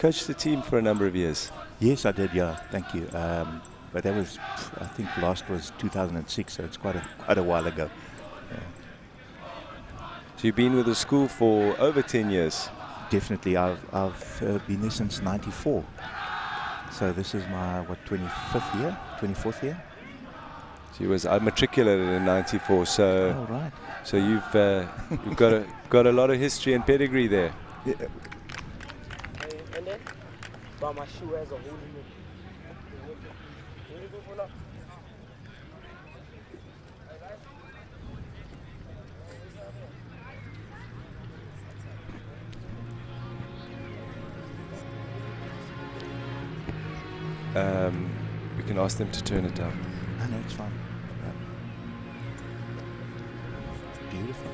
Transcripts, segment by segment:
Coached the team for a number of years. Yes, I did. Yeah, thank you. But that was, I think, last was 2006, so it's quite a while ago. So you've been with the school for over 10 years. Definitely, I've been there since '94. So this is my 24th year. I matriculated in '94, so oh, right. So you've got a lot of history and pedigree there. Yeah. And then, but my shoe has a hole in it. We can ask them to turn it down. No, it's fine. Beautiful.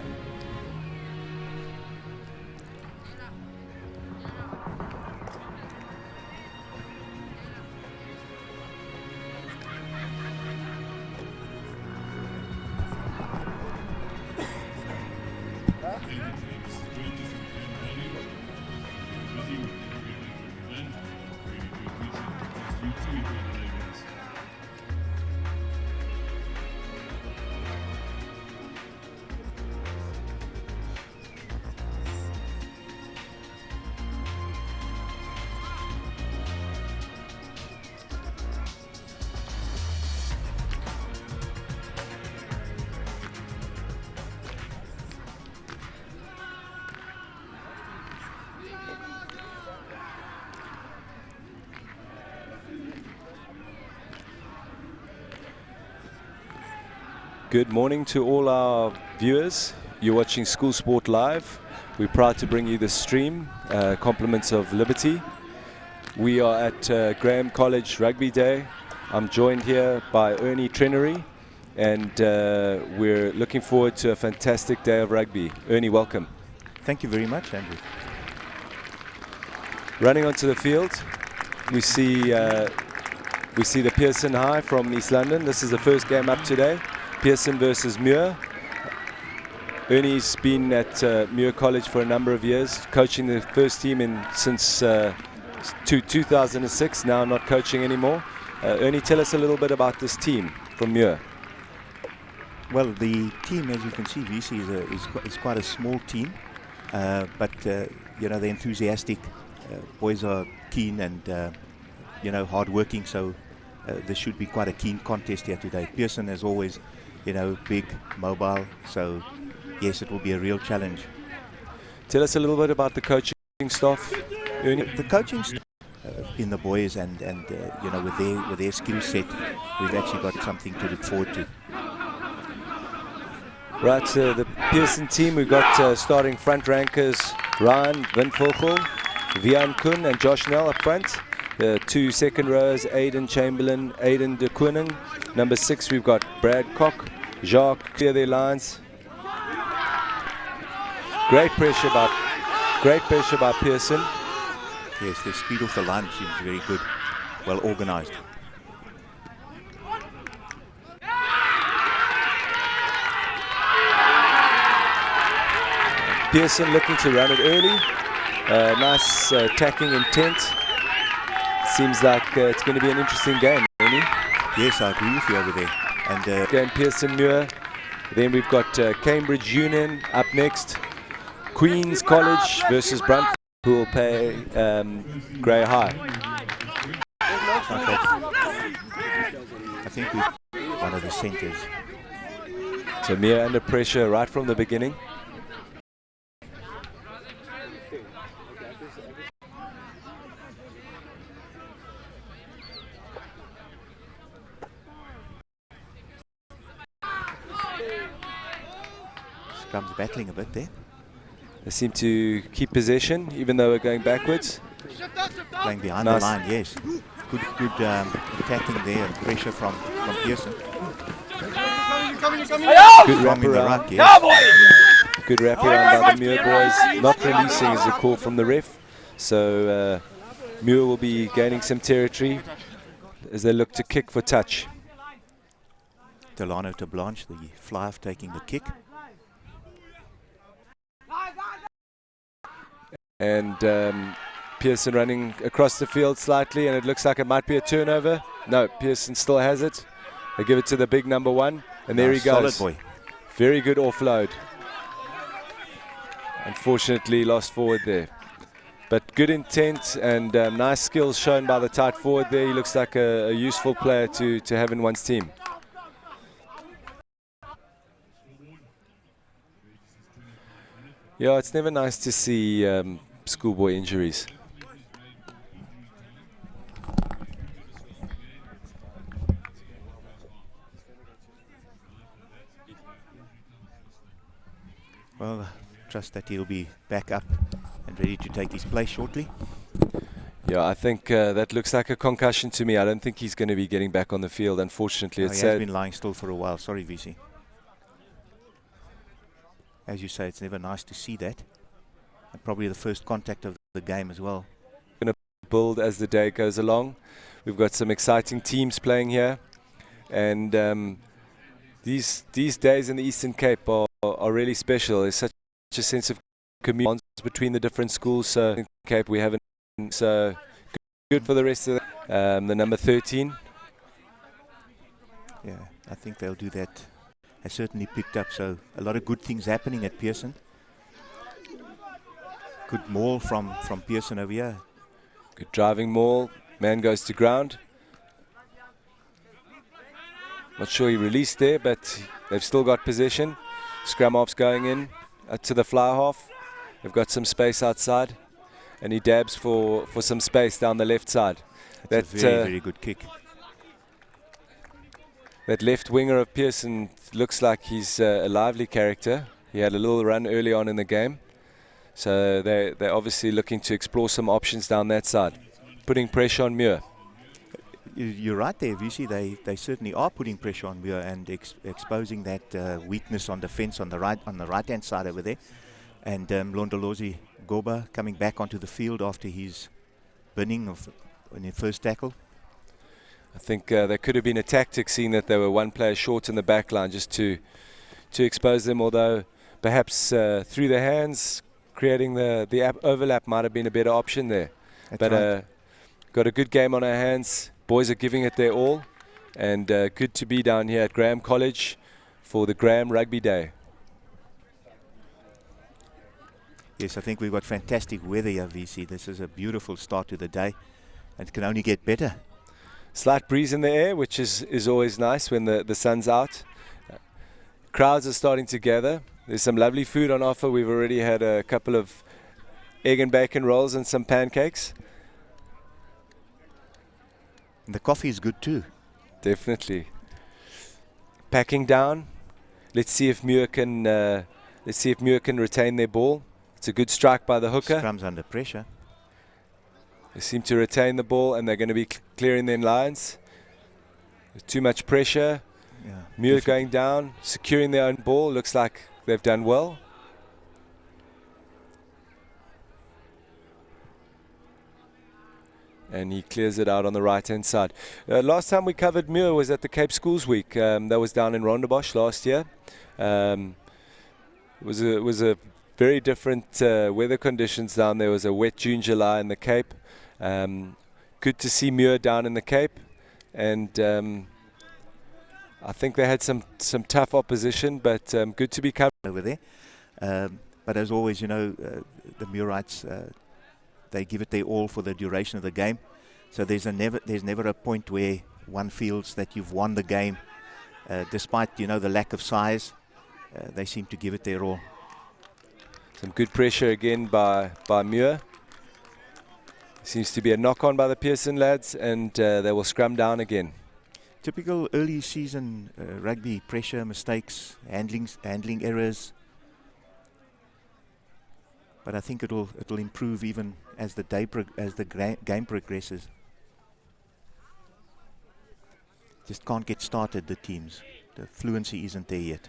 Good morning to all our viewers. You're watching School Sport Live. We're proud to bring you this stream, compliments of Liberty. We are at Graeme College Rugby Day. I'm joined here by Ernie Trenery, and we're looking forward to a fantastic day of rugby. Ernie, welcome. Thank you very much, Andrew. Running onto the field, we see the Pearson High from East London. This is the first game up today. Pearson versus Muir. Ernie's been at Muir College for a number of years, coaching the first team since 2006, now not coaching anymore. Ernie, tell us a little bit about this team from Muir. Well, the team, as you can see, VC is quite a small team, but you know, they're enthusiastic. Boys are keen and hard-working, so there should be quite a keen contest here today. Pearson, as always, big, mobile, so yes, it will be a real challenge. Tell us a little bit about the coaching staff, Ernie. The coaching staff in the boys and with their skill set, we've actually got something to look forward to. Right, the Pearson team, we've got starting front rankers Ryan Van Volkel, Vian Kuhn and Josh Nell up front. The two second rows, Aiden Chamberlain, Aiden de Koning. Number 6, we've got Brad Koch, Jacques, clear their lines. Great pressure by Pearson. Yes, the speed of the line seems very good, well organized. Pearson looking to run it early. Nice attacking intent. Seems like it's going to be an interesting game, Ernie. Yes, I agree with you over there. And game Pearson Muir. Then we've got Cambridge Union up next. Queen's College versus Brunt, who will play Grey High. I think we've one of the centers. So Muir under pressure right from the beginning. Scrum's battling a bit there. They seem to keep possession, even though we're going backwards. Playing behind the line, yes. Good attacking there and pressure from Pearson. Good wrap around. Yes. Good wrap around by the Muir boys. Not releasing is a call from the ref. So Muir will be gaining some territory as they look to kick for touch. Delano to Blanche, the fly off taking the kick. And Pearson running across the field slightly, and it looks like it might be a turnover. No, Pearson still has it. They give it to the big number 1, and there he goes. Solid boy. Very good offload. Unfortunately, lost forward there. But good intent and nice skills shown by the tight forward there. He looks like a useful player to have in one's team. Yeah, it's never nice to see schoolboy injuries. Well, trust that he'll be back up and ready to take his place shortly. Yeah, I think that looks like a concussion to me. I don't think he's going to be getting back on the field, unfortunately. No, It's he has sad. been lying still for a while. Sorry, VC. As you say, it's never nice to see that. And probably the first contact of the game as well. Build as the day goes along. We've got some exciting teams playing here, and these days in the Eastern Cape are really special. There's such a sense of community between the different schools. So in Cape we haven't. So good for the rest of the number 13. Yeah, I think they'll do that. Has certainly picked up. So a lot of good things happening at Pearson. Good maul from Pearson over here. Good driving maul. Man goes to ground. Not sure he released there, but they've still got possession. Scrum half's going in to the fly half. They've got some space outside, and he dabs for some space down the left side. That's a very, very good kick. That left winger of Pearson looks like he's a lively character. He had a little run early on in the game. So they're obviously looking to explore some options down that side, putting pressure on Muir. You're right there, VC. They certainly are putting pressure on Muir and exposing that weakness on defence on the right-hand side over there. And Mlondolozi Goba coming back onto the field after his binning on his first tackle. I think there could have been a tactic, seeing that they were one player short in the back line, just to expose them, although perhaps through the hands, creating the overlap might have been a better option there. That's but right. Got a good game on our hands. Boys are giving it their all, and good to be down here at Graeme College for the Graeme Rugby Day. Yes, I think we've got fantastic weather here, VC. This is a beautiful start to the day, and it can only get better. Slight breeze in the air, which is always nice when the sun's out. Crowds are starting to gather. There's some lovely food on offer. We've already had a couple of egg and bacon rolls and some pancakes. And the coffee is good too. Definitely. Packing down. Let's see if Muir can retain their ball. It's a good strike by the hooker. Scrum's under pressure. They seem to retain the ball, and they're going to be clearing their lines. There's too much pressure. Yeah, Muir going down, securing their own ball. Looks like they've done well. And he clears it out on the right-hand side. Last time we covered Muir was at the Cape Schools Week. That was down in Rondebosch last year. It was a very different weather conditions down there. It was a wet June, July in the Cape. Good to see Muir down in the Cape, and I think they had some tough opposition, but good to be covered over there. But as always, you know, the Muirites, they give it their all for the duration of the game. So there's never a point where one feels that you've won the game, despite, you know, the lack of size. They seem to give it their all. Some good pressure again by Muir. Seems to be a knock-on by the Pearson lads, and they will scrum down again. Typical early season rugby pressure, mistakes, handling errors. But I think it'll improve even as the game progresses. Just can't get started, the teams. The fluency isn't there yet.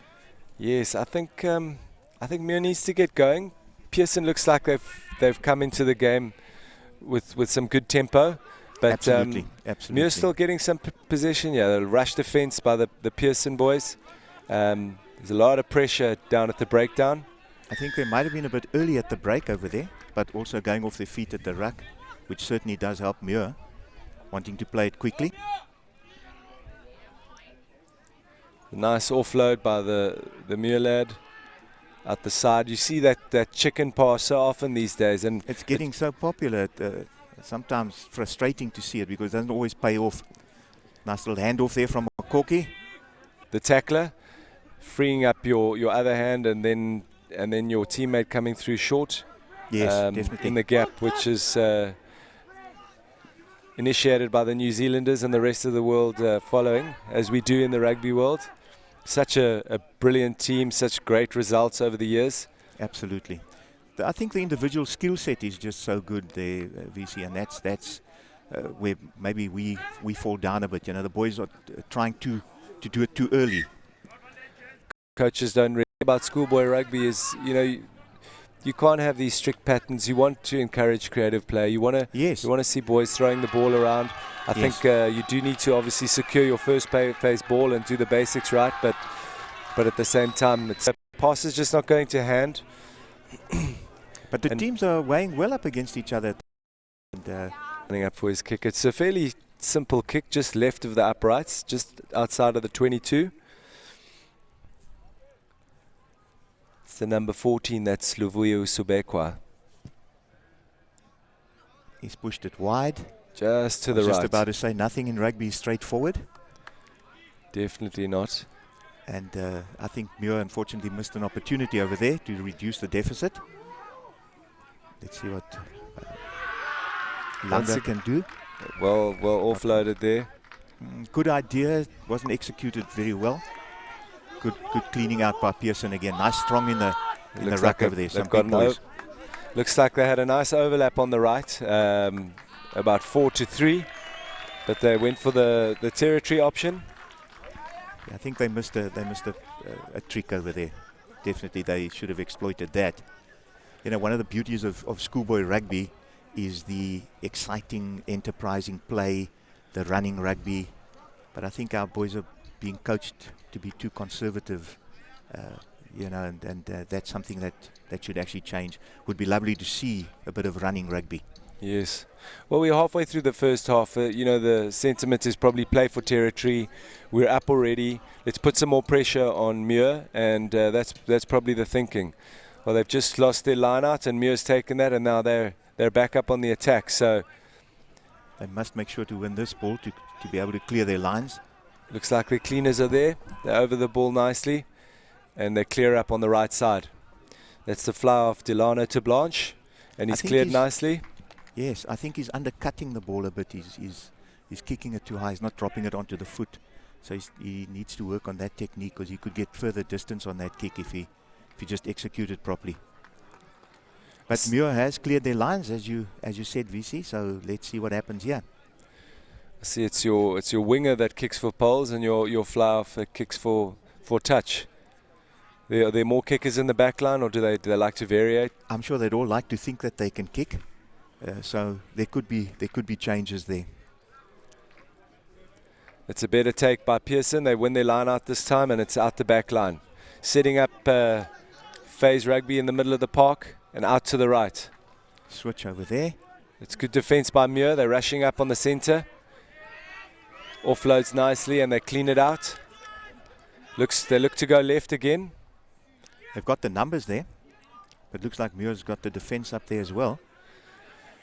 Yes, I think Muir needs to get going. Pearson looks like they've come into the game with some good tempo, but absolutely. Muir's still getting some possession. Yeah, the rush defence by the Pearson boys. There's a lot of pressure down at the breakdown. I think they might have been a bit early at the break over there, but also going off their feet at the ruck. which certainly does help Muir, wanting to play it quickly. Nice offload by the Muir lad at the side. You see that chicken pass so often these days, and it's getting so popular. Sometimes frustrating to see it because it doesn't always pay off. Nice little handoff there from Koki. The tackler freeing up your other hand, and then your teammate coming through short. Yes, definitely. In the gap, which is initiated by the New Zealanders and the rest of the world following, as we do in the rugby world. Such a brilliant team, such great results over the years. Absolutely. I think the individual skill set is just so good there, VC, and that's where maybe we fall down a bit. You know, the boys are trying to do it too early. Coaches don't really about schoolboy rugby is, you know, you can't have these strict patterns. You want to encourage creative play. You want to see boys throwing the ball around. I think you do need to obviously secure your first phase ball and do the basics right, but at the same time, the pass is just not going to hand. But the teams are weighing well up against each other. And, running up for his kick. It's a fairly simple kick, just left of the uprights, just outside of the 22. It's the number 14, that's Luvuyo Subekwa. He's pushed it wide. Just to the right. Just about to say nothing in rugby is straightforward. Definitely not. And I think Muir unfortunately missed an opportunity over there to reduce the deficit. Let's see what Langa can do. Well offloaded there. Good idea. Wasn't executed very well. Good cleaning out by Pearson again. Nice strong in the ruck over there. Some big boys. Looks like they had a nice overlap on the right. About 4-3, but they went for the territory option. Yeah, I think they missed a trick over there. Definitely, they should have exploited that. You know, one of the beauties of schoolboy rugby is the exciting, enterprising play, the running rugby. But I think our boys are being coached to be too conservative. You know, and that's something that should actually change. Would be lovely to see a bit of running rugby. Yes. Well, we're halfway through the first half. You know, the sentiment is probably play for territory. We're up already. Let's put some more pressure on Muir, and that's probably the thinking. Well, they've just lost their line out, and Muir's taken that, and now they're back up on the attack. So they must make sure to win this ball to be able to clear their lines. Looks like the cleaners are there. They're over the ball nicely, and they clear up on the right side. That's the fly off Delano to Blanche, and he's cleared nicely. Yes, I think he's undercutting the ball a bit. He's kicking it too high. He's not dropping it onto the foot. So he needs to work on that technique, because he could get further distance on that kick if he just executed properly. But Muir has cleared their lines, as you said, VC. So let's see what happens here. I see it's your winger that kicks for poles, and your fly off that kicks for touch. Are there more kickers in the back line, or do they like to variate? I'm sure they'd all like to think that they can kick. So there could be changes there. It's a better take by Pearson. They win their line out this time, and it's out the back line. Setting up phase rugby in the middle of the park and out to the right. Switch over there. It's good defense by Muir. They're rushing up on the center. Offloads nicely, and they clean it out. They look to go left again. They've got the numbers there, but looks like Muir's got the defense up there as well.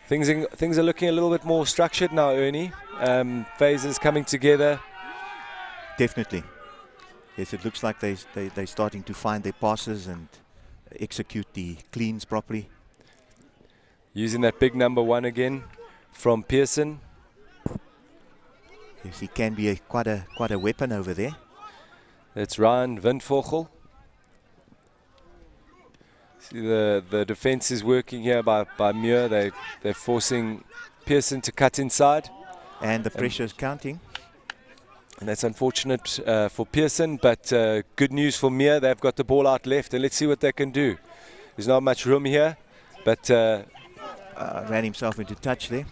Things are looking a little bit more structured now, Ernie. Phases coming together. Definitely. Yes, it looks like they're starting to find their passes and execute the cleans properly. Using that big number 1 again from Pearson. Yes, he can be quite a weapon over there. That's Ryan Windvogel. See the defense is working here by Muir. They're forcing Pearson to cut inside. And the pressure is counting. And that's unfortunate for Pearson, but good news for Muir. They've got the ball out left, and let's see what they can do. There's not much room here, but ran himself into touch there.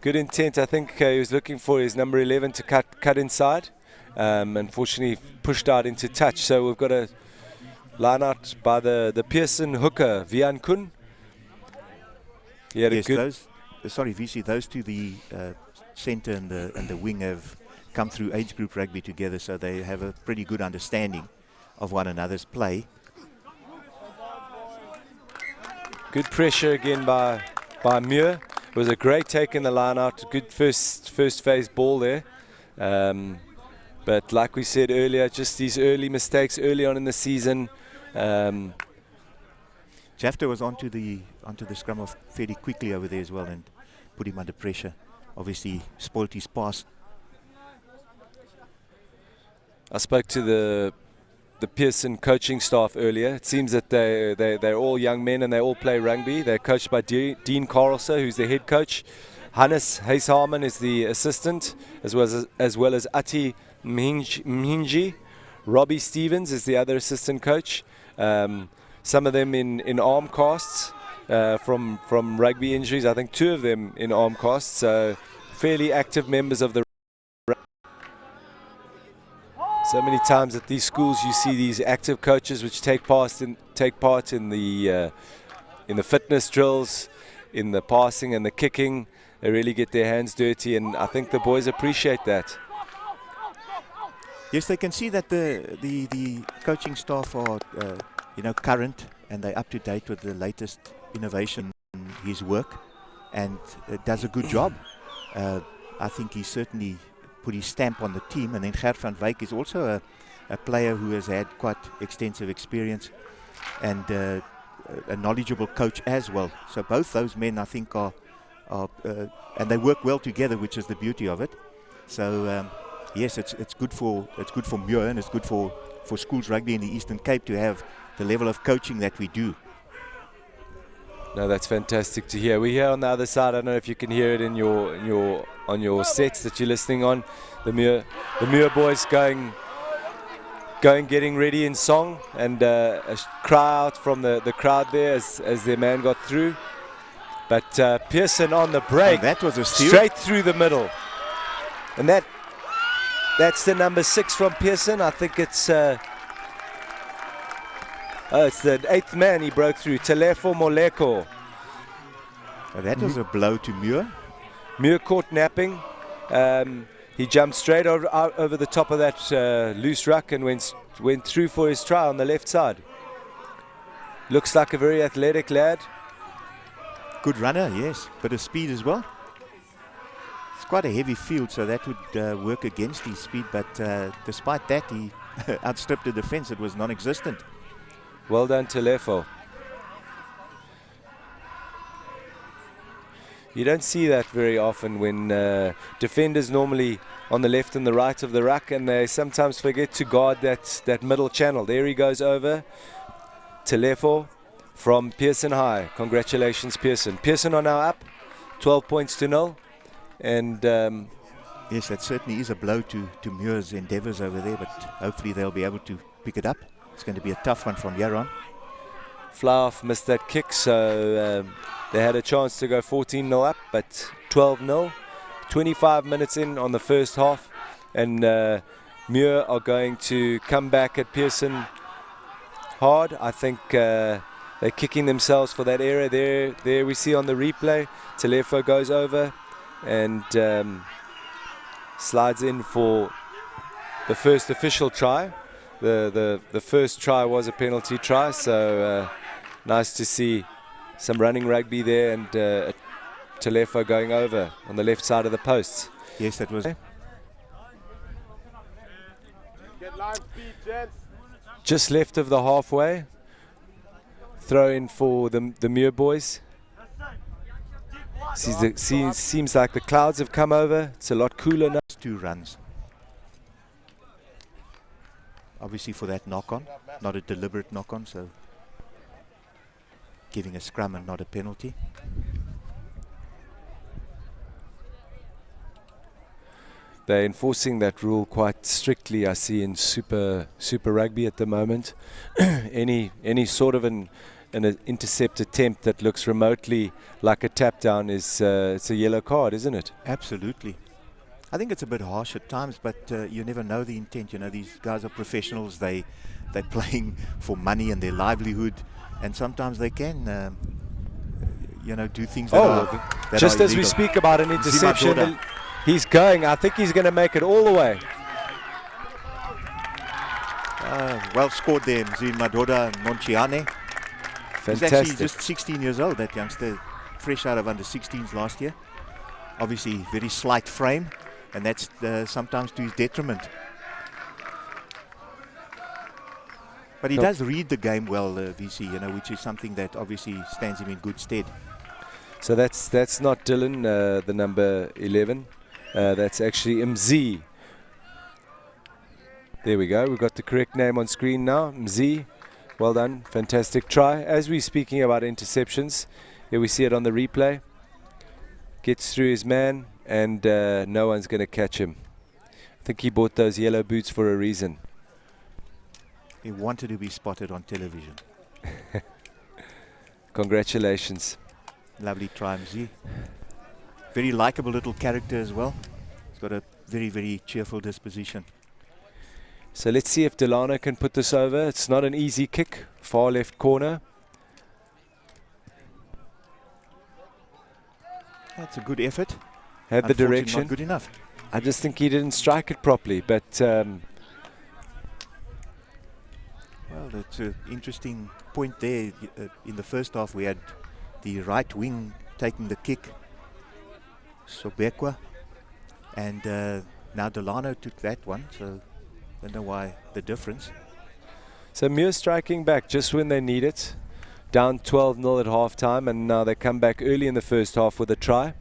Good intent. I think he was looking for his number 11 to cut inside. Unfortunately, pushed out into touch. So we've got a line out by the Pearson hooker, Vian Kun. He had a sorry, VC, those two, the centre and the wing, have come through age group rugby together, so they have a pretty good understanding of one another's play. Good pressure again by Muir. It was a great take in the line out. Good first phase ball there. But like we said earlier, just these early mistakes early on in the season. Jafta was onto the scrum off fairly quickly over there as well and put him under pressure. Obviously spoilt his pass. I spoke to the Pearson coaching staff earlier. It seems that they're all young men and they all play rugby. They're coached by Dean Carlser, who's the head coach. Hannes Heisharman is the assistant, as well as Ati Mhinji. Robbie Stevens is the other assistant coach. Some of them in arm casts from rugby injuries. I think 2 of them in arm casts. So fairly active members of the. So many times at these schools you see these active coaches which take part in the fitness drills, in the passing and the kicking. They really get their hands dirty, and I think the boys appreciate that. Yes, they can see that the coaching staff are current, and they're up to date with the latest innovation in his work, and does a good job. I think he certainly put his stamp on the team. And then Gert van Wyk is also a player who has had quite extensive experience and a knowledgeable coach as well. So both those men, I think, are and they work well together, which is the beauty of it. So yes, it's good for Muir, and it's good for schools rugby in the Eastern Cape to have the level of coaching that we do. No, that's fantastic to hear. We're here on the other side. I don't know if you can hear it on your sets that you're listening on. The Muir boys going getting ready in song, and a cry out from the crowd there as their man got through. But Pearson on the break, that was a steal, straight through the middle, and that's the number 6 from Pearson. I think it's it's the 8th man he broke through, Telefo Moleko. That was a blow to Muir. Muir caught napping. He jumped straight over the top of that loose ruck and went through for his try on the left side. Looks like a very athletic lad. Good runner, yes. Bit of speed as well. It's quite a heavy field, so that would work against his speed. But despite that, he outstripped the defence. It was non-existent. Well done, Telefo. You don't see that very often when defenders normally on the left and the right of the ruck, and they sometimes forget to guard that middle channel. There he goes over. Telefo from Pearson High. Congratulations, Pearson. Pearson are now up 12 points to 0. And yes, that certainly is a blow to Muir's endeavours over there, but hopefully they'll be able to pick it up. It's going to be a tough one from here on. Fly-off missed that kick, so they had a chance to go 14-0 up, but 12-0. 25 minutes in on the first half, and Muir are going to come back at Pearson hard. I think they're kicking themselves for that error. There we see on the replay, Telefo goes over and slides in for the first official try. The first try was a penalty try, so nice to see some running rugby there, and Telefo going over on the left side of the posts. Yes, that was. Just left of the halfway. Throw in for the Muir boys. Seems like the clouds have come over. It's a lot cooler now. 2 runs. Obviously for that knock-on, not a deliberate knock-on, so giving a scrum and not a penalty. They're enforcing that rule quite strictly, I see, in Super Rugby at the moment. any sort of an intercept attempt that looks remotely like a tap down is it's a yellow card, isn't it? Absolutely. I think it's a bit harsh at times, but you never know the intent. You know, these guys are professionals. They're playing for money and their livelihood, and sometimes they can, do things that are that just are as we illegal. speak about an interception, Zimadora. he's going. I think he's going to make it all the way. Well scored there, Zimadora Monciane. He's actually Fantastic. just 16 years old, that youngster, fresh out of under 16s last year. Obviously, very slight frame, and that's sometimes to his detriment. But he does read the game well, VC, which is something that obviously stands him in good stead. So that's not Dylan, the number 11. That's actually MZ. There we go. We've got the correct name on screen now. MZ. Well done. Fantastic try. As we're speaking about interceptions, here we see it on the replay. Gets through his man, and no one's going to catch him. I think he bought those yellow boots for a reason. He wanted to be spotted on television. Congratulations. Lovely try, MZ. Very likable little character as well. He's got a very, very cheerful disposition. So let's see if Delano can put this over. It's not an easy kick. Far left corner. That's a good effort. Had the Unfortunately, direction. not good enough. I just think he didn't strike it properly. But Well, that's an interesting point there. In the first half, we had the right wing taking the kick, Sobekwa, and now Delano took that one. So I don't know why the difference. so Muir striking back just when they need it. Down 12-0 at half-time, and now they come back early in the first half with a try.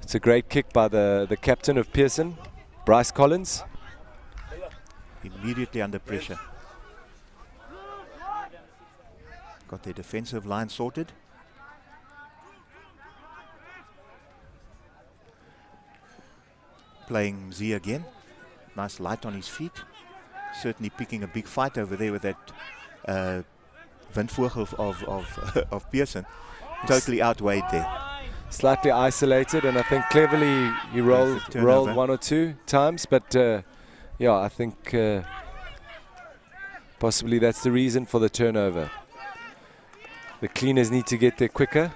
It's a great kick by the captain of Pearson, Bryce Collins. Immediately under pressure. Got their defensive line sorted. Playing Z again. Nice light on his feet. Certainly picking a big fight over there with that Windvogel of Pearson. Totally outweighed there. Slightly isolated, and I think cleverly he rolled turnover. one or two times. But yeah, I think possibly that's the reason for the turnover. The cleaners need to get there quicker.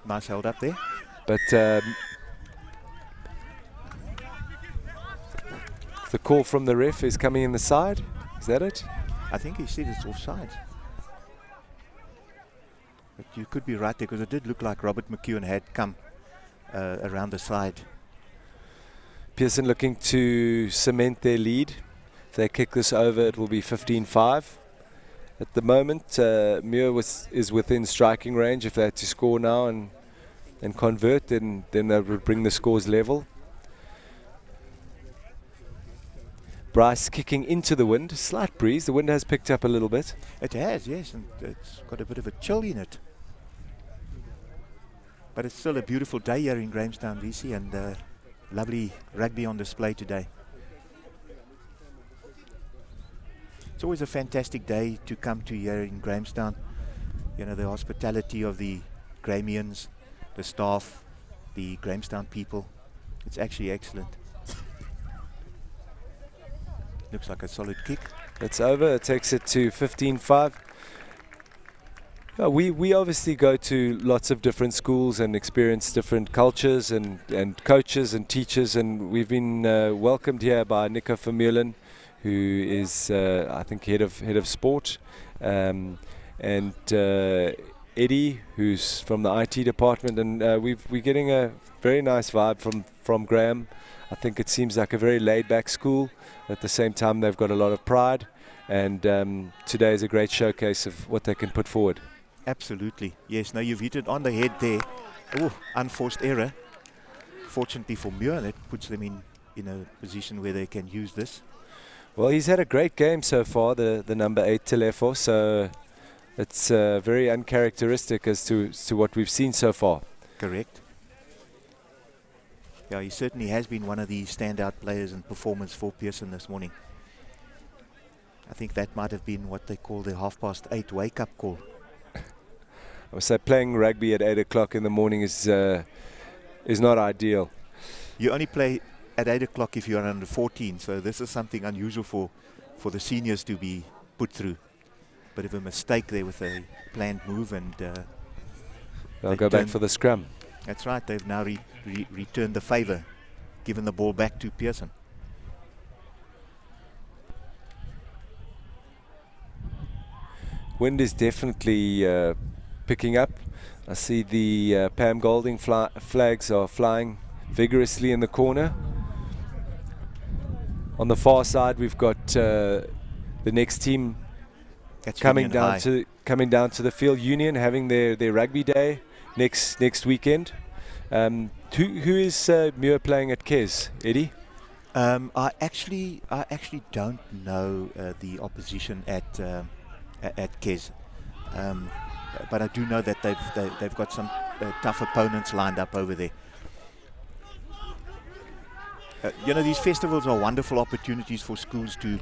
Nice held up there. But the call from the ref is coming in the side. Is that it? I think he said it's offside. But you could be right there, because it did look like Robert McEwen had come around the side. Pearson looking to cement their lead. If they kick this over, it will be 15-5. At the moment, Muir is within striking range. If they had to score now and convert, then that would bring the scores level. Bryce kicking into the wind. Slight breeze. The wind has picked up a little bit. It has, yes, and it's got a bit of a chill in it. But it's still a beautiful day here in Grahamstown, VC, and lovely rugby on display today. It's always a fantastic day to come to here in Grahamstown. The hospitality of the Graemians, the staff, the Grahamstown people. It's actually excellent. Looks like a solid kick. It's over. It takes it to 15-5. We obviously go to lots of different schools and experience different cultures and coaches and teachers, and we've been welcomed here by Nico Vermeulen, who is I think head of sport, and Eddie, who's from the IT department, and we're getting a very nice vibe from Graeme. I think it seems like a very laid-back school. At the same time, they've got a lot of pride, and today is a great showcase of what they can put forward. Absolutely. Yes, now you've hit it on the head there. Oh, unforced error. Fortunately for Muir, that puts them in a position where they can use this. Well, he's had a great game so far, the number 8 Telefo, so it's very uncharacteristic as to what we've seen so far. Correct. Yeah, he certainly has been one of the standout players and performers for Pearson this morning. I think that might have been what they call the 8:30 wake-up call. I would say playing rugby at 8 o'clock in the morning is not ideal. You only play at 8 o'clock if you're under 14, so this is something unusual for the seniors to be put through. Bit of a mistake there with a planned move, and They'll go back for the scrum. That's right. They've now returned the favour, given the ball back to Pearson. Wind is definitely picking up. I see the Pam Golding flags are flying vigorously in the corner. On the far side, we've got the next team coming down to the field. Union having their rugby day next weekend. Who is Muir playing at Kes, Eddie? I actually don't know the opposition at Kes, but I do know that they've got some tough opponents lined up over there. You know, these festivals are wonderful opportunities for schools to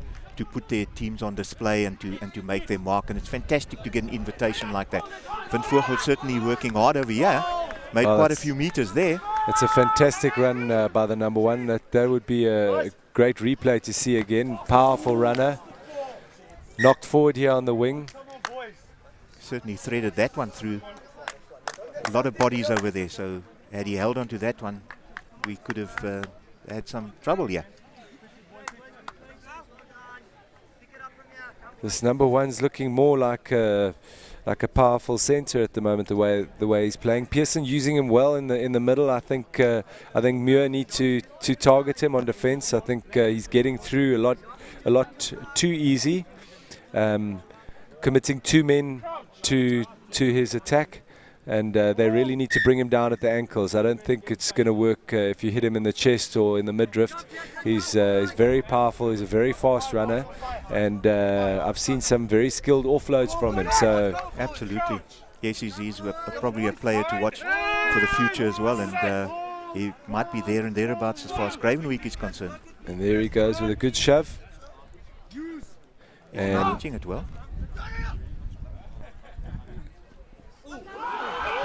put their teams on display and to make their mark, and it's fantastic to get an invitation like that. Van Vogel certainly working hard over here, made quite a few meters there. It's a fantastic run by the number one. That would be a great replay to see again. Powerful runner, knocked forward here on the wing. Certainly threaded that one through. A lot of bodies over there, so had he held on to that one, we could have had some trouble here. This number one's looking more like a powerful centre at the moment. The way he's playing. Pearson using him well in the middle. I think Muir need to target him on defence. I think he's getting through a lot too easy, committing two men to his attack. And they really need to bring him down at the ankles. I don't think it's going to work if you hit him in the chest or in the midriff. He's very powerful. He's a very fast runner, and I've seen some very skilled offloads from him. So absolutely, yes, he's probably a player to watch for the future as well, and he might be there and thereabouts as far as Graeme week is concerned. And there he goes with a good shove. And managing it well.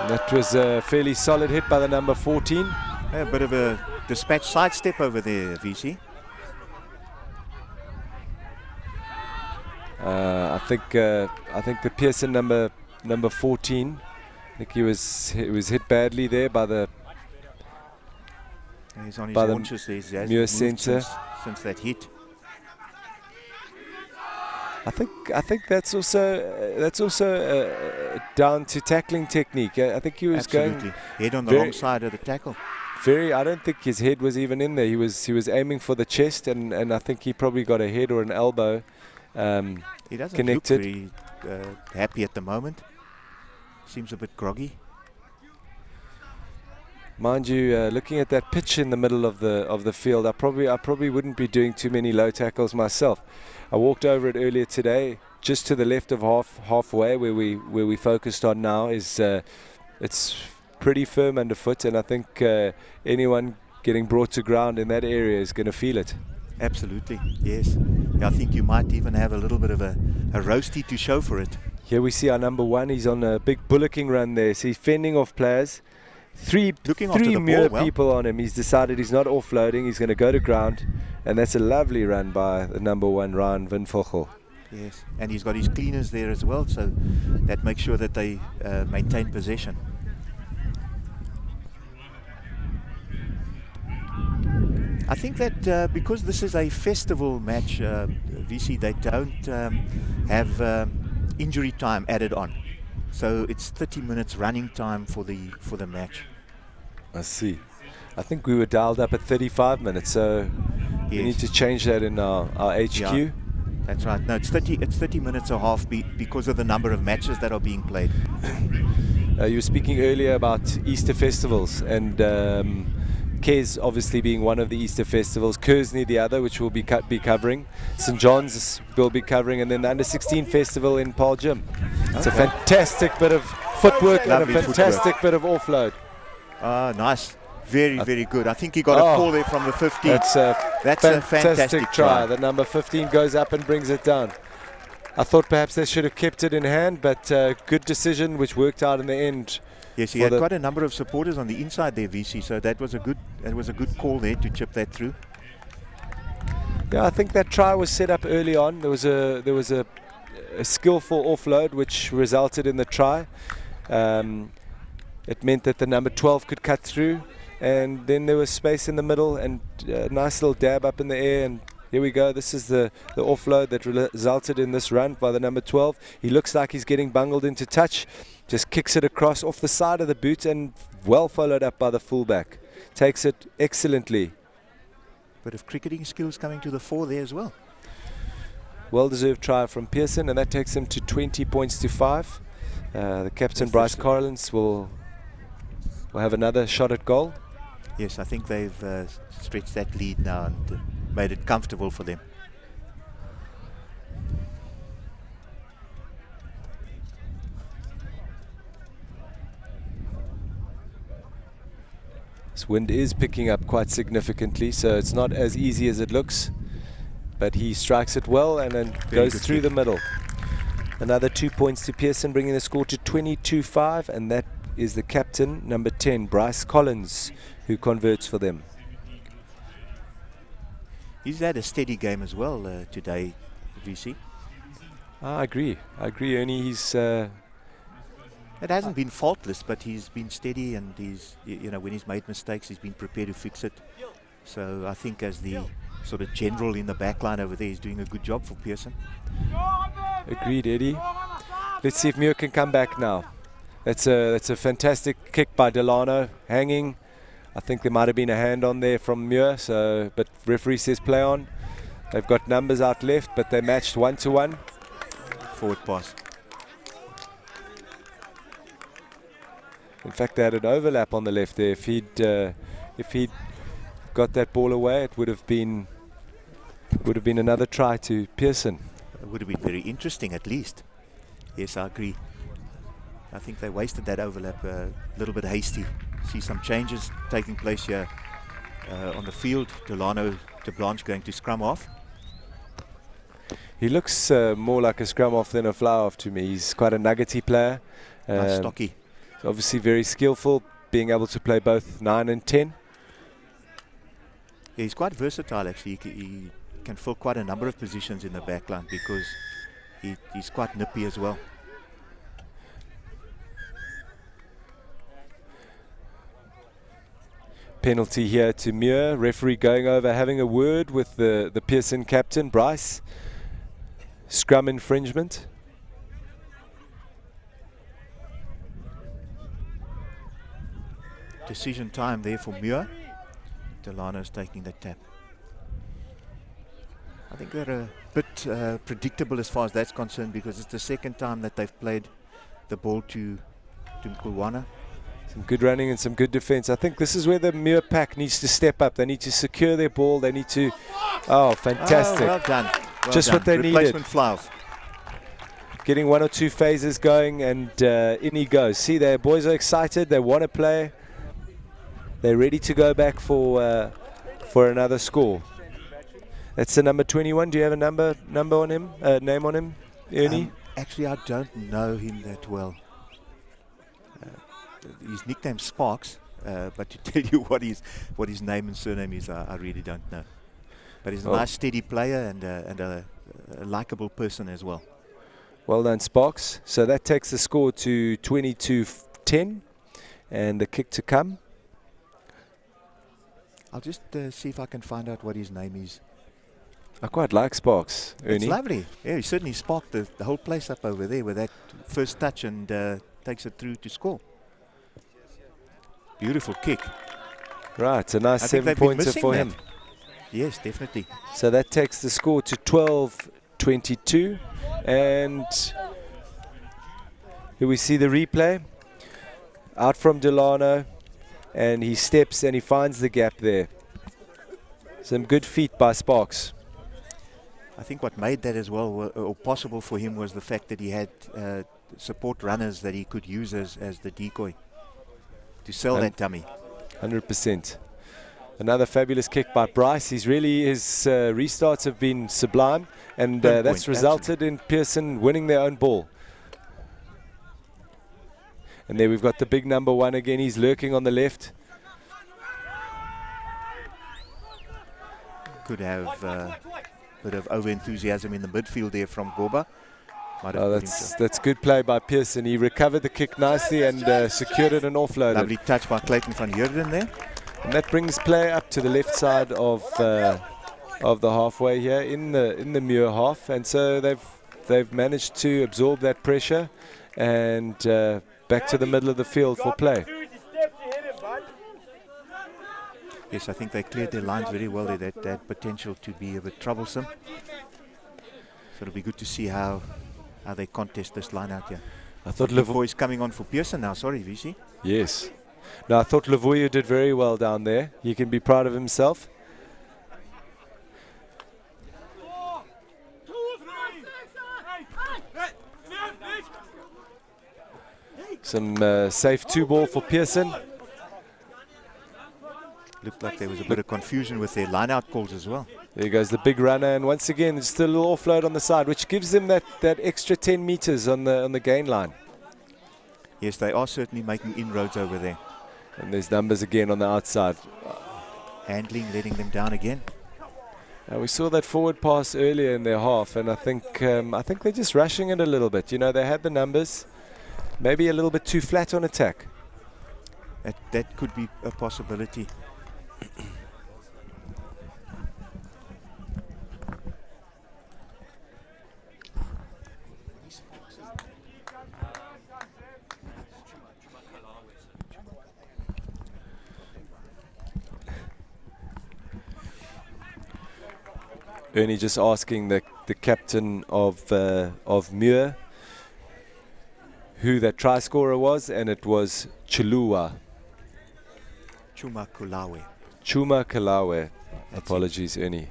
That was a fairly solid hit by the number 14. A bit of a dispatch sidestep over there, VC. I think the Pearson number 14. I think he was hit badly there by the. He's on his launches. Muir centre since that hit. I think that's also down to tackling technique. I think he was going head on the wrong side of the tackle. I don't think his head was even in there. He was aiming for the chest, and I think he probably got a head or an elbow he doesn't connected. Look very happy at the moment. Seems a bit groggy. Mind you, looking at that pitch in the middle of the field, I probably wouldn't be doing too many low tackles myself. I walked over it earlier today, just to the left of halfway where we focused on now. It's pretty firm underfoot, and I think anyone getting brought to ground in that area is going to feel it. Absolutely, yes. I think you might even have a little bit of a roasty to show for it. Here we see our number one. He's on a big bullocking run there. So he's fending off players. Three Muir people on him. He's decided he's not offloading. He's going to go to ground, and that's a lovely run by the number one, Ryan Van Vogel. Yes, and he's got his cleaners there as well, so that makes sure that they maintain possession. I think that because this is a festival match, VC, they don't have injury time added on. So it's 30 minutes running time for the match. I see. I think we were dialed up at 35 minutes, so we need to change that in our HQ. Yeah, that's right. No, it's 30 minutes a half because of the number of matches that are being played. You were speaking earlier about Easter festivals, and Kes obviously being one of the Easter festivals, Kersney the other, which we'll be covering, St. John's will be covering, and then the Under-16 festival in Paul Gym. It's a fantastic bit of footwork and a fantastic bit of offload. Nice. Very, very good. I think he got a call there from the 15. That's a fantastic try. The number 15 goes up and brings it down. I thought perhaps they should have kept it in hand, but good decision, which worked out in the end. Yes, he had quite a number of supporters on the inside there, VC. So that was a good call there to chip that through. Yeah, I think that try was set up early on. There was a skillful offload which resulted in the try. It meant that the number 12 could cut through, and then there was space in the middle and a nice little dab up in the air, and here we go. This is the offload that resulted in this run by the number 12. He looks like he's getting bungled into touch, just kicks it across off the side of the boot and well followed up by the fullback. Takes it excellently. Bit of cricketing skills coming to the fore there as well. Well-deserved try from Pearson, and that takes him to 20 points to 5. The captain, Bryce Collins, will have another shot at goal. Yes, I think they've stretched that lead now and made it comfortable for them. This wind is picking up quite significantly, so it's not as easy as it looks. But he strikes it well and then goes through the middle. Another 2 points to Pearson, bringing the score to 22-5, and that is the captain, number 10, Bryce Collins, who converts for them. He's had a steady game as well today, VC. I agree, Ernie. He's... It hasn't been faultless, but he's been steady, and he's, you know, when he's made mistakes, he's been prepared to fix it. So I think as the sort of general in the back line over there, he's doing a good job for Pearson. Agreed, Eddie. Let's see if Muir can come back now. That's a fantastic kick by Delano, hanging. I think there might have been a hand on there from Muir, but referee says play on. They've got numbers out left, but they matched 1-1. Forward pass. In fact, they had an overlap on the left there. If he'd got that ball away, it would have been another try to Pearson. It would have been very interesting, at least. Yes, I agree. I think they wasted that overlap a little bit hasty. See some changes taking place here on the field. Delano de Blanche going to scrum off. He looks more like a scrum off than a fly off to me. He's quite a nuggety player. Nice, stocky. Obviously very skillful, being able to play both 9 and 10. Yeah, he's quite versatile actually. He can fill quite a number of positions in the back line because he's quite nippy as well. Penalty here to Muir. Referee going over, having a word with the Pearson captain, Bryce. Scrum infringement. Decision time there for Muir. Delano's taking the tap. I think they're a bit predictable as far as that's concerned, because it's the second time that they've played the ball to Mkulwana. Some good running and some good defense. I think this is where the Muir pack needs to step up. They need to secure their ball. They need to... Oh, fantastic. Oh, well done. Well Just done. what they needed. Replacement fly-off. Getting 1 or 2 phases going, and in he goes. See, their boys are excited. They want to play. They're ready to go back for another score. That's the number 21. Do you have a number on him? Name on him, Ernie? Actually, I don't know him that well. His nickname Sparks, but to tell you what his name and surname is, I really don't know. But he's a nice, steady player and a likable person as well. Well done, Sparks. So that takes the score to 22-10, and the kick to come. I'll just see if I can find out what his name is. I quite like Sparks, Ernie. It's lovely. Yeah, he certainly sparked the whole place up over there with that first touch, and takes it through to score. Beautiful kick. Right, a nice 7-pointer for him. Yes, definitely. So that takes the score to 12-22, and here we see the replay. Out from Delano, and he steps and he finds the gap there. Some good feet by Sparks. I think what made that as well, or possible for him, was the fact that he had support runners that he could use as the decoy to sell that dummy. 100%. Another fabulous kick by Bryce. His restarts have been sublime, and that's resulted in Pearson winning their own ball. And there we've got the big number 1 again. He's lurking on the left. Could have a bit of over-enthusiasm in the midfield there from Goba. Might have Oh, put him to. that's good play by Pearson. He recovered the kick nicely and secured it and offloaded. Lovely touch by Clayton van Heerden there. And that brings play up to the left side of the halfway here in the Muir half, and so they've managed to absorb that pressure and back to the middle of the field for play. Yes, I think they cleared their lines very well there. That had potential to be a bit troublesome. So it'll be good to see how they contest this line out here. I thought Lavoie is coming on for Pearson now. Sorry, VC. Yes. No, I thought Lavoie did very well down there. He can be proud of himself. Some safe 2-ball for Pearson. Looked like there was a bit of confusion with their line-out calls as well. There goes the big runner, and once again, just a little offload on the side, which gives them that extra 10 meters on the gain line. Yes, they are certainly making inroads over there. And there's numbers again on the outside. Handling, letting them down again. We saw that forward pass earlier in their half, and I think they're just rushing it a little bit. You know, they had the numbers, maybe a little bit too flat on attack. That could be a possibility. Ernie just asking the captain of Muir who that try scorer was, and it was Chuma Kulawe. Apologies, Ernie.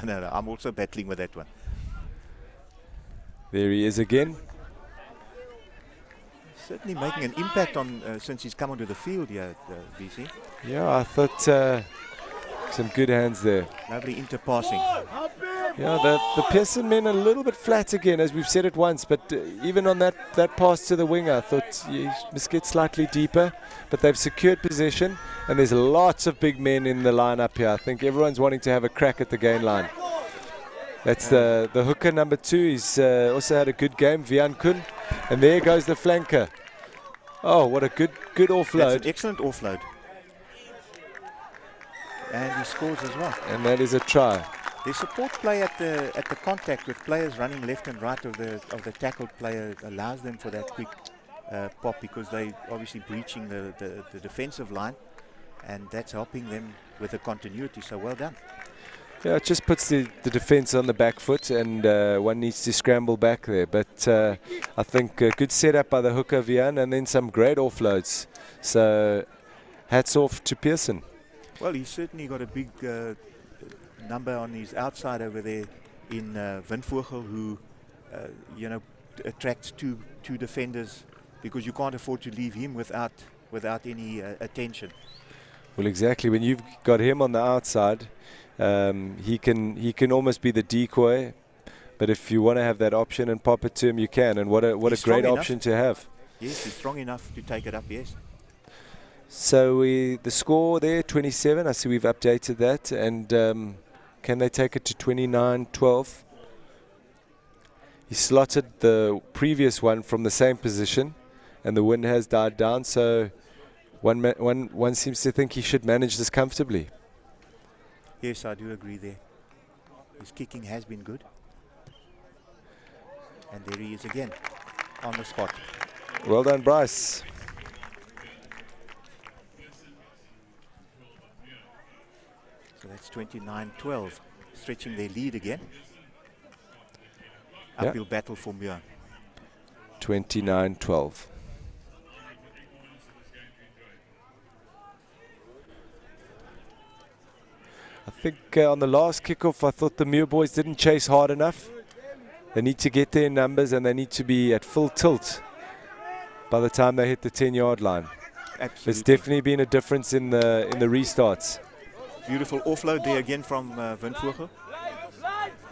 No, I'm also battling with that one. There he is again. Certainly making an impact on since he's come onto the field here, VC. Yeah, I thought some good hands there. Lovely interpassing. Yeah, the Pearson men a little bit flat again, as we've said it once, but even on that pass to the winger, I thought you must get slightly deeper, but they've secured possession, and there's lots of big men in the lineup here. I think everyone's wanting to have a crack at the gain line. That's the hooker number 2. He's also had a good game, Vian Kun, and there goes the flanker. Oh, what a good offload. That's an excellent offload. And he scores as well. And that is a try. They support play at the contact with players running left and right of the tackled player, allows them for that quick pop, because they obviously breaching the defensive line, and that's helping them with the continuity. So well done. Yeah, it just puts the defense on the back foot, and one needs to scramble back there. But I think a good setup by the hooker Vian, and then some great offloads. So hats off to Pearson. Well, he's certainly got a big number on his outside over there in Windvogel, who attracts two defenders, because you can't afford to leave him without any attention. Well, exactly. When you've got him on the outside, he can almost be the decoy. But if you want to have that option and pop it to him, you can. And what a great option to have. Yes, he's strong enough to take it up. Yes. So the score there, 27. I see we've updated that, and can they take it to 29-12? He slotted the previous one from the same position, and the wind has died down. So one seems to think he should manage this comfortably. Yes, I do agree there. His kicking has been good, and there he is again on the spot. Well done, Bryce. So that's 29-12, stretching their lead again. Yeah. Uphill battle for Muir. 29-12. I think on the last kickoff, I thought the Muir boys didn't chase hard enough. They need to get their numbers, and they need to be at full tilt by the time they hit the 10-yard line. Absolutely. There's definitely been a difference in the restarts. Beautiful offload there again from Windvogel.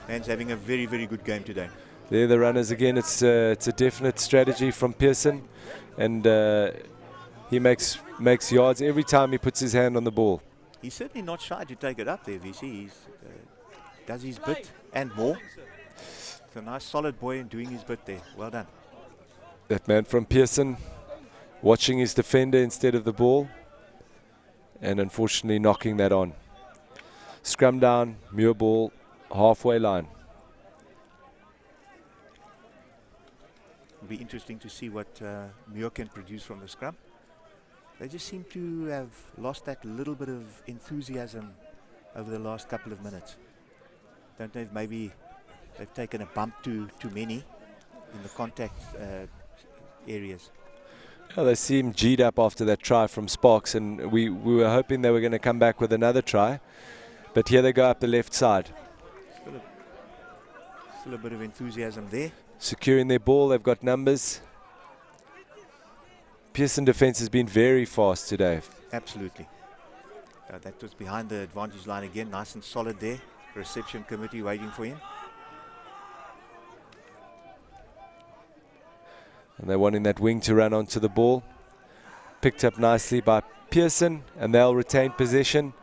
Man's having a very, very good game today. They're the runners again. It's a definite strategy from Pearson, and he makes yards every time he puts his hand on the ball. He's certainly not shy to take it up there, VC. He does his bit and more. It's a nice solid boy and doing his bit there. Well done. That man from Pearson watching his defender instead of the ball, and unfortunately knocking that on. Scrum down, Muir ball, halfway line. It'll be interesting to see what Muir can produce from the scrum. They just seem to have lost that little bit of enthusiasm over the last couple of minutes. Don't know if maybe they've taken a bump too many in the contact areas. Oh, they seem G'd up after that try from Sparks, and we were hoping they were going to come back with another try. But here they go up the left side. Still a bit of enthusiasm there. Securing their ball, they've got numbers. Pearson defense has been very fast today. Absolutely. That was behind the advantage line again, nice and solid there. Reception committee waiting for him. And they're wanting that wing to run onto the ball. Picked up nicely by Pearson, and they'll retain possession.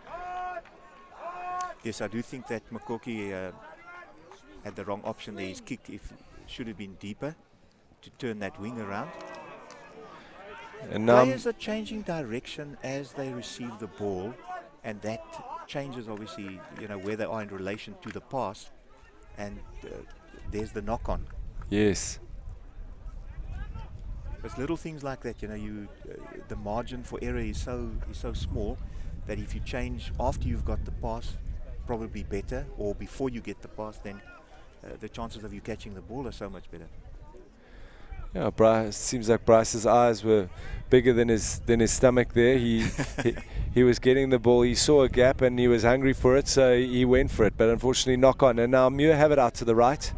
Yes, I do think that Makoki had the wrong option there. His kick should have been deeper to turn that wing around. And players are changing direction as they receive the ball, and that changes obviously, where they are in relation to the pass, and there's the knock-on. Yes. It's little things like that, the margin for error is so small that if you change after you've got the pass, probably better, or before you get the pass, then the chances of you catching the ball are so much better. Yeah, Bryce, seems like Bryce's eyes were bigger than his stomach there. He was getting the ball, he saw a gap and he was hungry for it, so he went for it, but unfortunately knock on. And now Muir have it out to the right.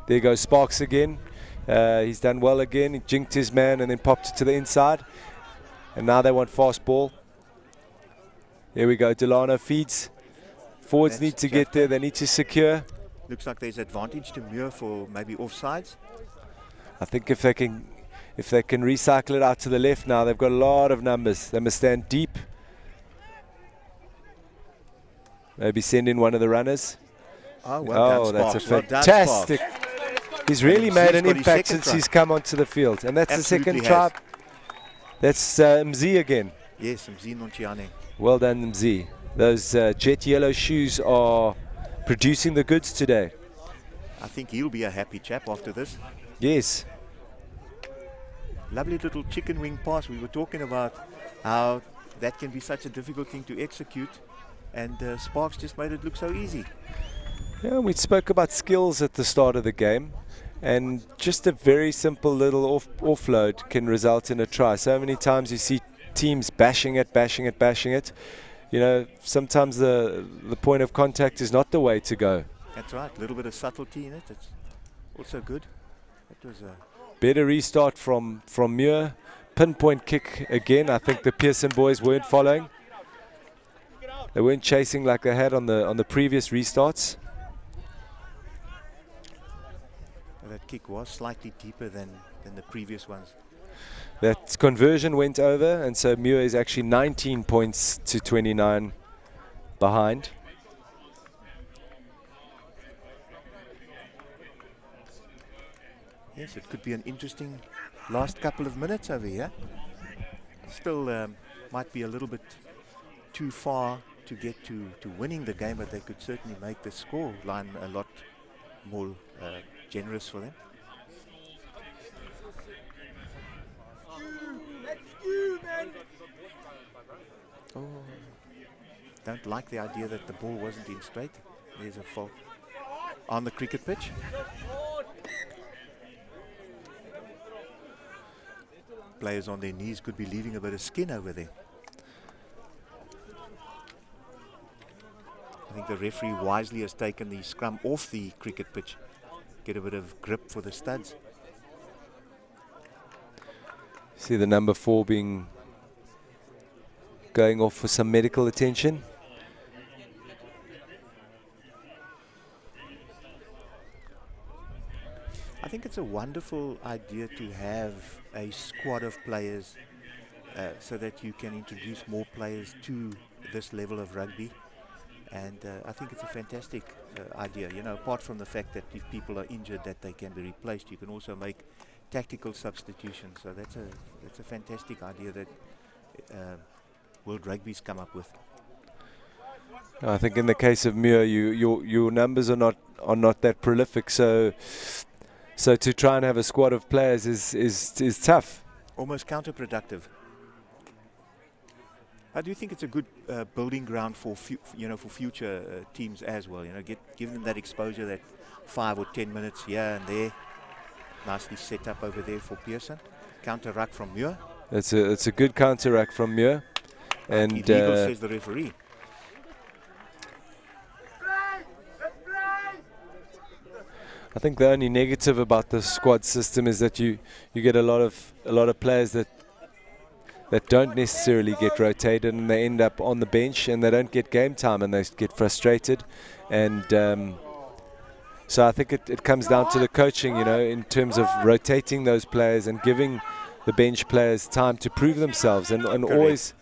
There goes Sparks again. He's done well again. He jinked his man and then popped it to the inside. And now they want fast ball. There we go, Delano feeds. Forwards need to get there, they need to secure. Looks like there's advantage to Muir for maybe offsides. I think if they can recycle it out to the left now, they've got a lot of numbers. They must stand deep. Maybe send in one of the runners. Oh, well done, that's a Sparks. fantastic. Well done, He's really made an impact since he's come onto the field. And that's Absolutely the second try. has. That's Mzi again. Yes, Mzi Nonchiane. Well done, Mzi. Those jet yellow shoes are producing the goods today. I think he'll be a happy chap after this. Yes. Lovely little chicken wing pass. We were talking about how that can be such a difficult thing to execute, and Sparks just made it look so easy. Yeah, we spoke about skills at the start of the game, and just a very simple little offload can result in a try. So many times you see teams bashing it. Sometimes the point of contact is not the way to go. That's right, a little bit of subtlety in it. It's also good. That was a better restart from Muir. Pinpoint kick again. I think the Pearson boys weren't following. They weren't chasing like they had on the previous restarts. That kick was slightly deeper than the previous ones. That conversion went over, and so Muir is actually 19 points to 29 behind. Yes, it could be an interesting last couple of minutes over here. Still might be a little bit too far to get to winning the game, but they could certainly make the score line a lot more generous for them. Oh, don't like the idea that the ball wasn't in straight. There's a fault on the cricket pitch. Players on their knees could be leaving a bit of skin over there. I think the referee wisely has taken the scrum off the cricket pitch. Get a bit of grip for the studs. See the number 4 going off for some medical attention. I think it's a wonderful idea to have a squad of players so that you can introduce more players to this level of rugby. And I think it's a fantastic idea. You know, apart from the fact that if people are injured, that they can be replaced, you can also make tactical substitutions. So that's a fantastic idea that World Rugby's come up with. I think in the case of Muir, your numbers are not that prolific. So to try and have a squad of players is tough. Almost counterproductive. I do think it's a good building ground for for future teams as well. You know, give them that exposure, that 5 or 10 minutes here and there. Nicely set up over there for Pearson. Counter ruck from Muir. It's a good counter ruck from Muir, and illegal, says the referee. I think the only negative about the squad system is that you get a lot of players that don't necessarily get rotated, and they end up on the bench and they don't get game time and they get frustrated. And so I think it comes down to the coaching, you know, in terms of rotating those players and giving the bench players time to prove themselves, and always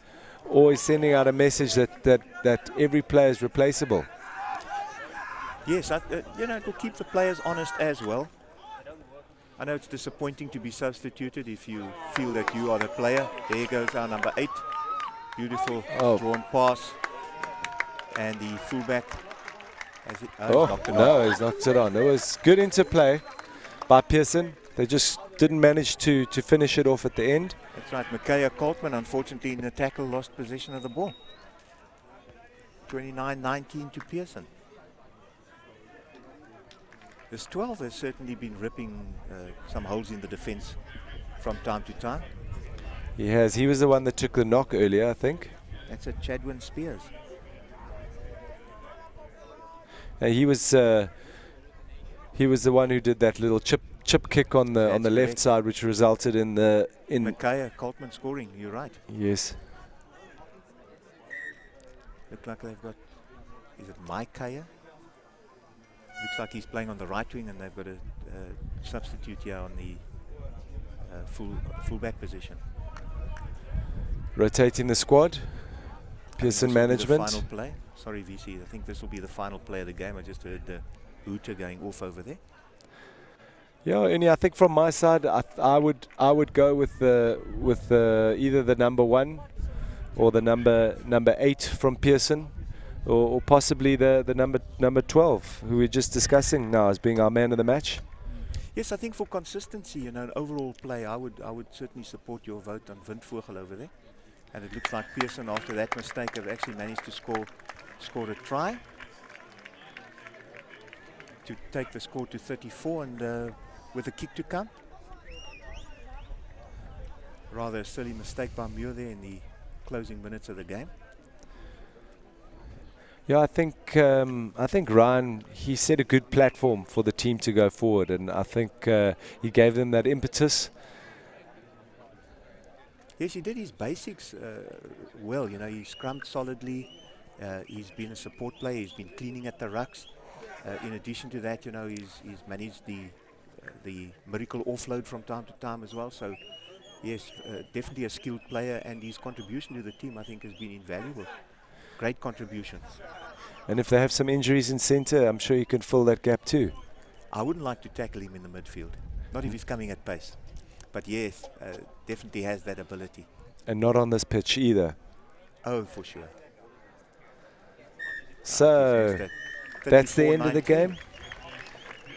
sending out a message that every player is replaceable. Yes, you know, it will keep the players honest as well. I know it's disappointing to be substituted if you feel that you are the player. There goes our number 8. Beautiful drawn pass. And the fullback. No, he's knocked it on. It was good interplay by Pearson. They just didn't manage to finish it off at the end. That's right. Micaiah Coltman, unfortunately, in the tackle, lost possession of the ball. 29-19 to Pearson. This 12 has certainly been ripping some holes in the defense from time to time. He has. He was the one that took the knock earlier, I think. That's a Chadwin Spears. He was the one who did that little chip kick on the left side, which resulted in Micaiah Coltman scoring. You're right. Yes. Look like they've got. Is it Micaiah? Looks like he's playing on the right wing, and they've got a substitute here on the full-back position. Rotating the squad. Pearson management. Final play. Sorry, VC. I think this will be the final play of the game. I just heard the hooter going off over there. Yeah, and I think from my side, I would go with either the number 1 or the number 8 from Pearson. Or possibly the number 12, who we're just discussing now as being our man of the match. Yes, I think for consistency, you know, an overall play, I would certainly support your vote on Windvogel over there. And it looks like Pearson, after that mistake, have actually managed to score a try to take the score to 34, and with a kick to come. Rather a silly mistake by Muir there in the closing minutes of the game. Yeah, I think Ryan, he set a good platform for the team to go forward, and I think he gave them that impetus. Yes, he did his basics well. You know, he scrummed solidly. He's been a support player. He's been cleaning at the rucks. In addition to that, you know, he's managed the miracle offload from time to time as well. So, yes, definitely a skilled player, and his contribution to the team, I think, has been invaluable. Great contribution. And if they have some injuries in centre, I'm sure he can fill that gap too. I wouldn't like to tackle him in the midfield, not if he's coming at pace. But yes, definitely has that ability. And not on this pitch either. Oh, for sure. So, that's the end of the game.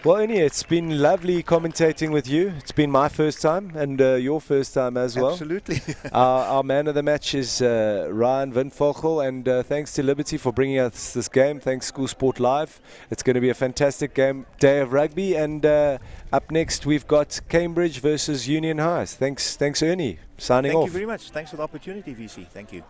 Well, Ernie, it's been lovely commentating with you. It's been my first time and your first time as well. Absolutely. Our man of the match is Ryan Windvogel, and thanks to Liberty for bringing us this game. Thanks School Sport Live. It's going to be a fantastic day of rugby, and up next we've got Cambridge versus Union High. Thanks Ernie. Signing off. Thank you very much. Thanks for the opportunity, VC. Thank you.